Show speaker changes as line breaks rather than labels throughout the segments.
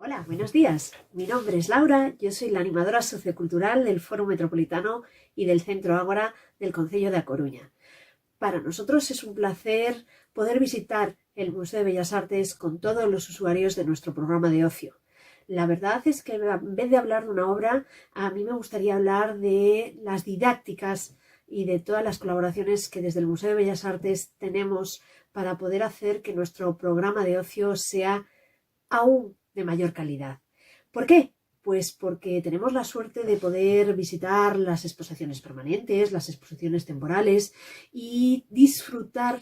Hola, buenos días. Mi nombre es Laura, yo soy la animadora sociocultural del Foro Metropolitano y del Centro Ágora del Concello de A Coruña. Para nosotros es un placer poder visitar el Museo de Bellas Artes con todos los usuarios de nuestro programa de ocio. La verdad es que en vez de hablar de una obra, a mí me gustaría hablar de las didácticas y de todas las colaboraciones que desde el Museo de Bellas Artes tenemos para poder hacer que nuestro programa de ocio sea aún de mayor calidad. ¿Por qué? Pues porque tenemos la suerte de poder visitar las exposiciones permanentes, las exposiciones temporales y disfrutar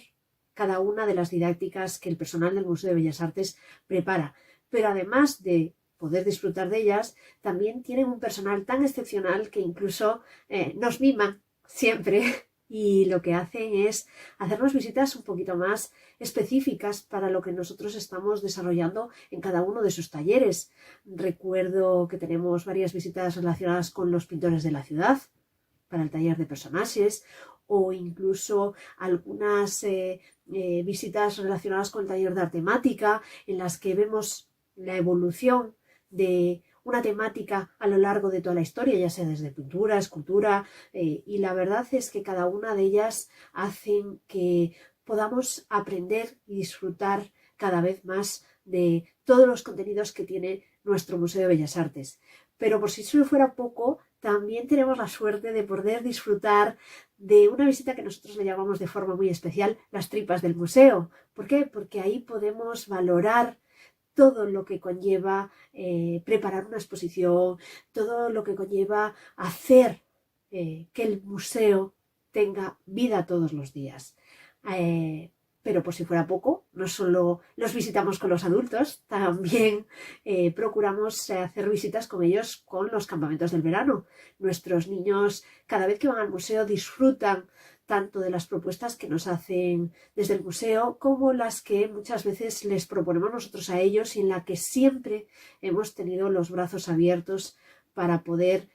cada una de las didácticas que el personal del Museo de Bellas Artes prepara. Pero además de poder disfrutar de ellas, también tienen un personal tan excepcional que incluso nos miman siempre y lo que hacen es hacernos visitas un poquito más específicas para lo que nosotros estamos desarrollando en cada uno de sus talleres. Recuerdo que tenemos varias visitas relacionadas con los pintores de la ciudad, para el taller de personajes, o incluso algunas visitas relacionadas con el taller de artemática, en las que vemos la evolución de una temática a lo largo de toda la historia, ya sea desde pintura, escultura, y la verdad es que cada una de ellas hacen que podamos aprender y disfrutar cada vez más de todos los contenidos que tiene nuestro Museo de Bellas Artes. Pero por si eso fuera poco, también tenemos la suerte de poder disfrutar de una visita que nosotros le llamamos de forma muy especial las tripas del museo. ¿Por qué? Porque ahí podemos valorar todo lo que conlleva preparar una exposición, todo lo que conlleva hacer que el museo tenga vida todos los días. Pero por si fuera poco, no solo los visitamos con los adultos, también procuramos hacer visitas con ellos con los campamentos del verano. Nuestros niños, cada vez que van al museo, disfrutan tanto de las propuestas que nos hacen desde el museo como las que muchas veces les proponemos nosotros a ellos y en la que siempre hemos tenido los brazos abiertos para poder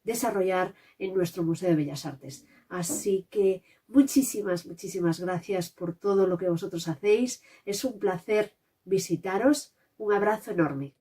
desarrollar en nuestro Museo de Bellas Artes. Así que muchísimas gracias por todo lo que vosotros hacéis. Es un placer visitaros. Un abrazo enorme.